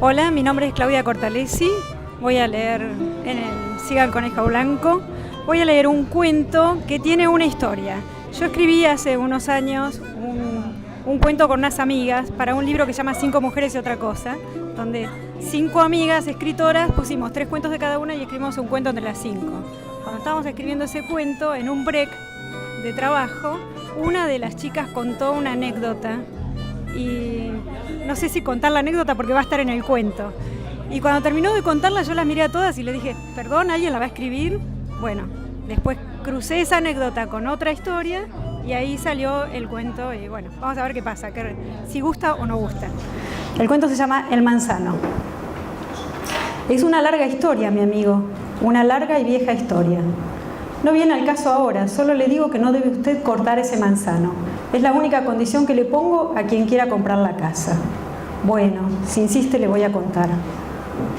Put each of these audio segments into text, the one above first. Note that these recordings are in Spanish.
Hola, mi nombre es Claudia Cortalesi. Voy a leer en el Siga el Conejo Blanco. Voy a leer un cuento que tiene una historia. Yo escribí hace unos años un cuento con unas amigas para un libro que se llama 5 mujeres y otra cosa, donde 5 amigas escritoras pusimos 3 cuentos de cada una y escribimos un cuento entre las 5. Cuando estábamos escribiendo ese cuento, en un break de trabajo, una de las chicas contó una anécdota y no sé si contar la anécdota porque va a estar en el cuento. Y cuando terminó de contarla yo las miré a todas y le dije, perdón, ¿alguien la va a escribir? Bueno, después crucé esa anécdota con otra historia y ahí salió el cuento y bueno, vamos a ver qué pasa, si gusta o no gusta. El cuento se llama El Manzano. Es una larga historia, mi amigo, una larga y vieja historia. No viene al caso ahora, solo le digo que no debe usted cortar ese manzano. Es la única condición que le pongo a quien quiera comprar la casa. Bueno, si insiste le voy a contar.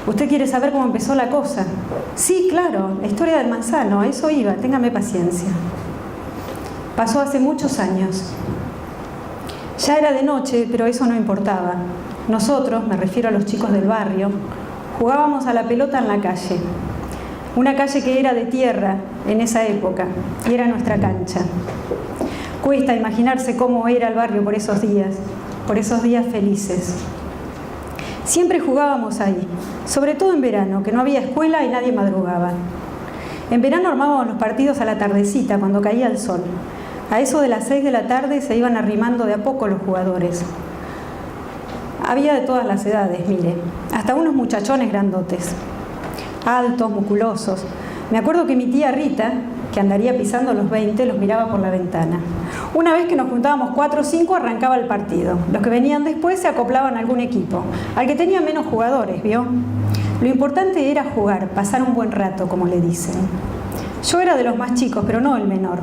¿Usted quiere saber cómo empezó la cosa? Sí, claro, la historia del manzano, a eso iba, téngame paciencia. Pasó hace muchos años. Ya era de noche, pero eso no importaba. Nosotros, me refiero a los chicos del barrio, jugábamos a la pelota en la calle. Una calle que era de tierra en esa época y era nuestra cancha. Cuesta imaginarse cómo era el barrio por esos días felices. Siempre jugábamos ahí, sobre todo en verano, que no había escuela y nadie madrugaba. En verano armábamos los partidos a la tardecita, cuando caía el sol. A eso de las 6 de la tarde se iban arrimando de a poco los jugadores. Había de todas las edades, mire, hasta unos muchachones grandotes, altos, musculosos. Me acuerdo que mi tía Rita, que andaría pisando los 20, los miraba por la ventana. Una vez que nos juntábamos 4 o 5, arrancaba el partido. Los que venían después se acoplaban a algún equipo, al que tenía menos jugadores, ¿vio? Lo importante era jugar, pasar un buen rato, como le dicen. Yo era de los más chicos, pero no el menor.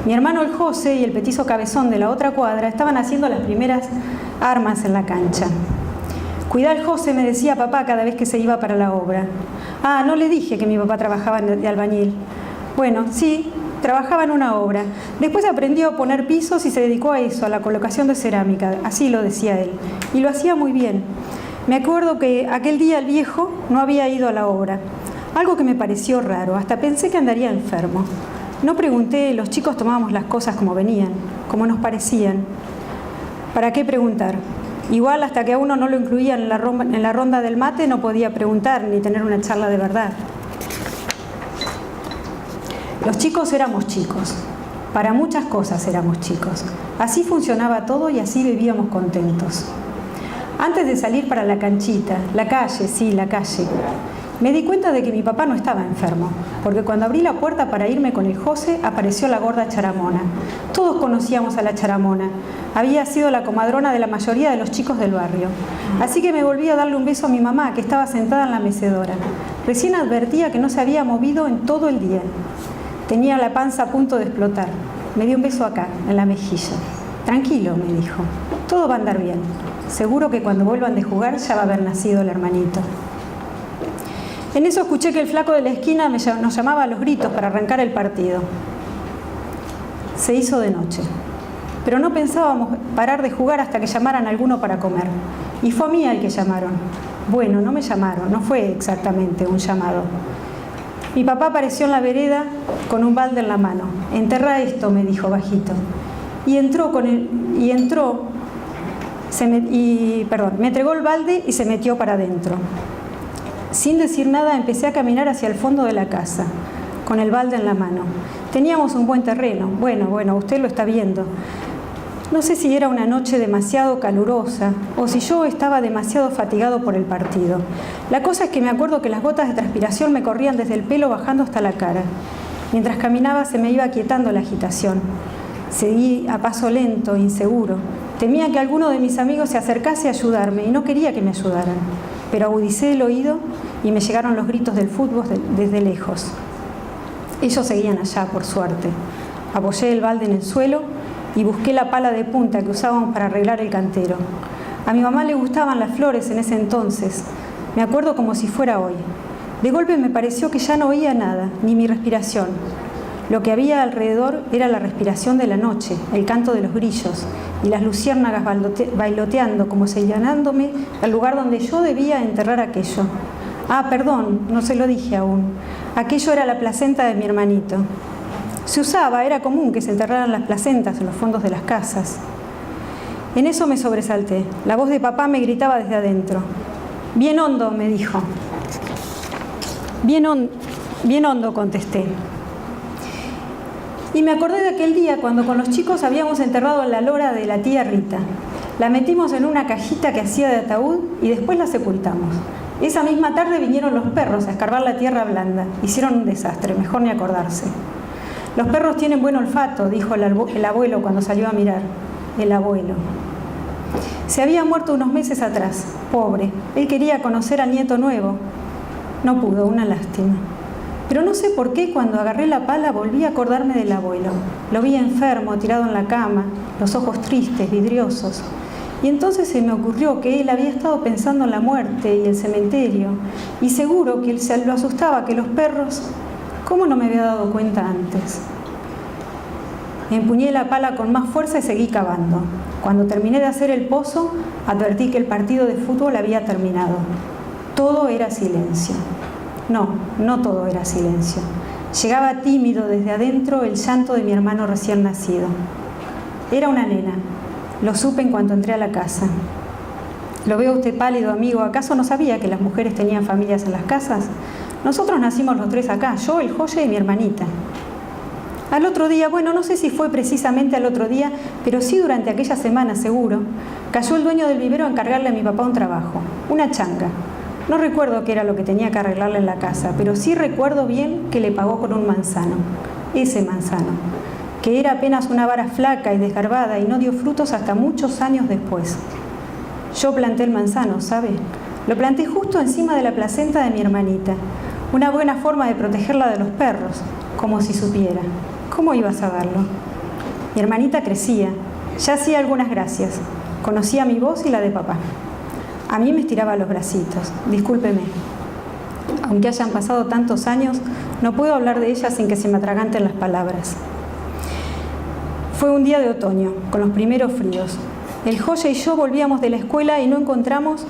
Mi hermano el José y el petizo cabezón de la otra cuadra estaban haciendo las primeras armas en la cancha. Cuidá al José, me decía papá cada vez que se iba para la obra. Ah, no le dije que mi papá trabajaba de albañil. Bueno, sí, trabajaba en una obra. Después aprendió a poner pisos y se dedicó a eso, a la colocación de cerámica, así lo decía él. Y lo hacía muy bien. Me acuerdo que aquel día el viejo no había ido a la obra. Algo que me pareció raro, hasta pensé que andaría enfermo. No pregunté, los chicos tomábamos las cosas como venían, como nos parecían. ¿Para qué preguntar? Igual hasta que a uno no lo incluían en la ronda del mate no podía preguntar ni tener una charla de verdad. Los chicos éramos chicos. Para muchas cosas éramos chicos. Así funcionaba todo y así vivíamos contentos. Antes de salir para la canchita, la calle, sí, la calle, me di cuenta de que mi papá no estaba enfermo, porque cuando abrí la puerta para irme con el José, apareció la gorda Charamona. Todos conocíamos a la Charamona. Había sido la comadrona de la mayoría de los chicos del barrio. Así que me volví a darle un beso a mi mamá, que estaba sentada en la mecedora. Recién advertía que no se había movido en todo el día. Tenía la panza a punto de explotar. Me dio un beso acá, en la mejilla. Tranquilo, me dijo. Todo va a andar bien. Seguro que cuando vuelvan de jugar ya va a haber nacido el hermanito. En eso escuché que el flaco de la esquina nos llamaba a los gritos para arrancar el partido. Se hizo de noche. Pero no pensábamos parar de jugar hasta que llamaran a alguno para comer. Y fue a mí al que llamaron. Bueno, no me llamaron, no fue exactamente un llamado. Mi papá apareció en la vereda con un balde en la mano. Enterrá esto, me dijo bajito. Me entregó el balde y se metió para adentro. Sin decir nada empecé a caminar hacia el fondo de la casa, con el balde en la mano. Teníamos un buen terreno. Bueno, usted lo está viendo. No sé si era una noche demasiado calurosa o si yo estaba demasiado fatigado por el partido. La cosa es que me acuerdo que las gotas de transpiración me corrían desde el pelo bajando hasta la cara. Mientras caminaba se me iba aquietando la agitación. Seguí a paso lento, inseguro. Temía que alguno de mis amigos se acercase a ayudarme y no quería que me ayudaran. Pero agudicé el oído y me llegaron los gritos del fútbol desde lejos. Ellos seguían allá, por suerte. Apoyé el balde en el suelo y busqué la pala de punta que usábamos para arreglar el cantero. A mi mamá le gustaban las flores en ese entonces. Me acuerdo como si fuera hoy. De golpe me pareció que ya no oía nada, ni mi respiración. Lo que había alrededor era la respiración de la noche, el canto de los grillos y las luciérnagas bailoteando como señalándome al lugar donde yo debía enterrar aquello. Ah, perdón, no se lo dije aún. Aquello era la placenta de mi hermanito. Se usaba, era común que se enterraran las placentas en los fondos de las casas. En eso me sobresalté. La voz de papá me gritaba desde adentro. Bien hondo, me dijo. Bien hondo, contesté. Y me acordé de aquel día cuando con los chicos habíamos enterrado la lora de la tía Rita. La metimos en una cajita que hacía de ataúd y después la sepultamos. Esa misma tarde vinieron los perros a escarbar la tierra blanda. Hicieron un desastre, mejor ni acordarse. Los perros tienen buen olfato, dijo el abuelo cuando salió a mirar. El abuelo. Se había muerto unos meses atrás, pobre. Él quería conocer al nieto nuevo. No pudo, una lástima. Pero no sé por qué cuando agarré la pala volví a acordarme del abuelo. Lo vi enfermo, tirado en la cama, los ojos tristes, vidriosos. Y entonces se me ocurrió que él había estado pensando en la muerte y el cementerio. Y seguro que lo asustaba que los perros... ¿Cómo no me había dado cuenta antes? Empuñé la pala con más fuerza y seguí cavando. Cuando terminé de hacer el pozo, advertí que el partido de fútbol había terminado. Todo era silencio. No todo era silencio. Llegaba tímido desde adentro el llanto de mi hermano recién nacido. Era una nena. Lo supe en cuanto entré a la casa. Lo veo usted pálido, amigo. ¿Acaso no sabía que las mujeres tenían familias en las casas? Nosotros nacimos los tres acá, yo, el Joye y mi hermanita. Al otro día, bueno, no sé si fue precisamente al otro día, pero sí durante aquella semana, seguro, cayó el dueño del vivero a encargarle a mi papá un trabajo, una changa. No recuerdo qué era lo que tenía que arreglarle en la casa, pero sí recuerdo bien que le pagó con un manzano, ese manzano, que era apenas una vara flaca y desgarbada y no dio frutos hasta muchos años después. Yo planté el manzano, ¿sabe? Lo planté justo encima de la placenta de mi hermanita. Una buena forma de protegerla de los perros, como si supiera. ¿Cómo iba a saberlo? Mi hermanita crecía, ya hacía algunas gracias. Conocía mi voz y la de papá. A mí me estiraba los bracitos. Discúlpeme. Aunque hayan pasado tantos años, no puedo hablar de ella sin que se me atraganten las palabras. Fue un día de otoño, con los primeros fríos. El Joye y yo volvíamos de la escuela y no encontramos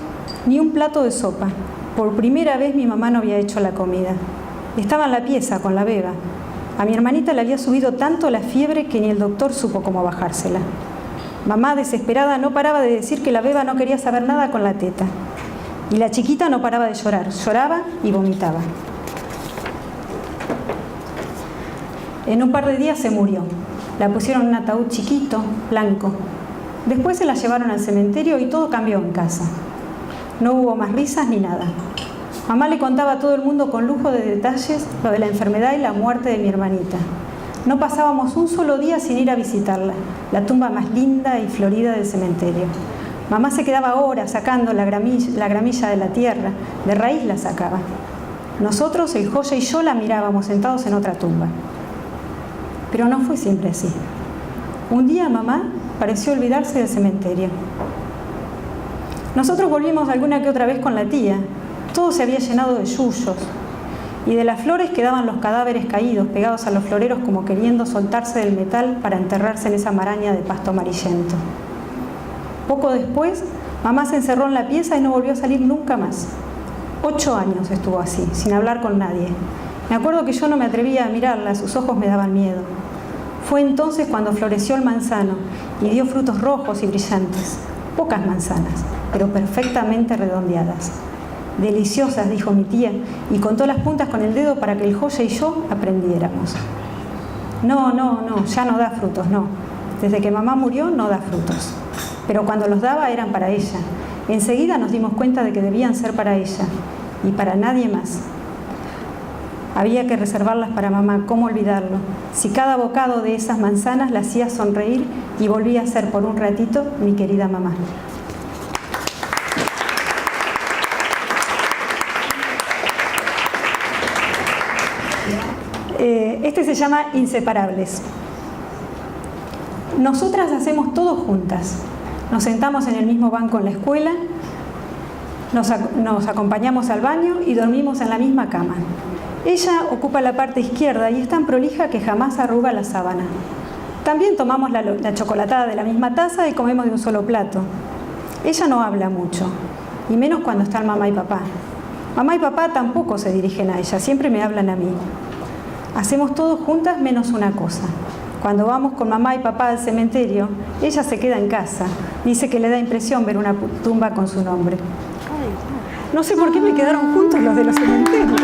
ni un plato de sopa. Por primera vez mi mamá no había hecho la comida. Estaba en la pieza con la beba. A mi hermanita le había subido tanto la fiebre que ni el doctor supo cómo bajársela. Mamá, desesperada, no paraba de decir que la beba no quería saber nada con la teta. Y la chiquita no paraba de llorar. Lloraba y vomitaba. En un par de días se murió. La pusieron en un ataúd chiquito, blanco. Después se la llevaron al cementerio y todo cambió en casa. No hubo más risas ni nada. Mamá le contaba a todo el mundo con lujo de detalles lo de la enfermedad y la muerte de mi hermanita. No pasábamos un solo día sin ir a visitarla, la tumba más linda y florida del cementerio. Mamá se quedaba horas sacando la gramilla de la tierra, de raíz la sacaba. Nosotros, el Joye y yo, la mirábamos sentados en otra tumba. Pero no fue siempre así. Un día mamá pareció olvidarse del cementerio. Nosotros volvimos alguna que otra vez con la tía. Todo se había llenado de yuyos. Y de las flores quedaban los cadáveres caídos, pegados a los floreros como queriendo soltarse del metal para enterrarse en esa maraña de pasto amarillento. Poco después, mamá se encerró en la pieza y no volvió a salir nunca más. 8 años estuvo así, sin hablar con nadie. Me acuerdo que yo no me atrevía a mirarla, sus ojos me daban miedo. Fue entonces cuando floreció el manzano y dio frutos rojos y brillantes. Pocas manzanas, pero perfectamente redondeadas. Deliciosas, dijo mi tía, y contó las puntas con el dedo para que el Joye y yo aprendiéramos. No, ya no da frutos, no. Desde que mamá murió no da frutos, pero cuando los daba eran para ella. Enseguida nos dimos cuenta de que debían ser para ella y para nadie más. Había que reservarlas para mamá, ¿cómo olvidarlo? Si cada bocado de esas manzanas la hacía sonreír y volvía a ser por un ratito mi querida mamá. Este se llama Inseparables. Nosotras hacemos todo juntas. Nos sentamos en el mismo banco en la escuela, nos acompañamos al baño y dormimos en la misma cama. Ella ocupa la parte izquierda y es tan prolija que jamás arruga la sábana. También tomamos la chocolatada de la misma taza y comemos de un solo plato. Ella no habla mucho, y menos cuando están mamá y papá. Mamá y papá tampoco se dirigen a ella, siempre me hablan a mí. Hacemos todo juntas menos una cosa. Cuando vamos con mamá y papá al cementerio, ella se queda en casa. Dice que le da impresión ver una tumba con su nombre. No sé por qué me quedaron juntos los de los cementerios.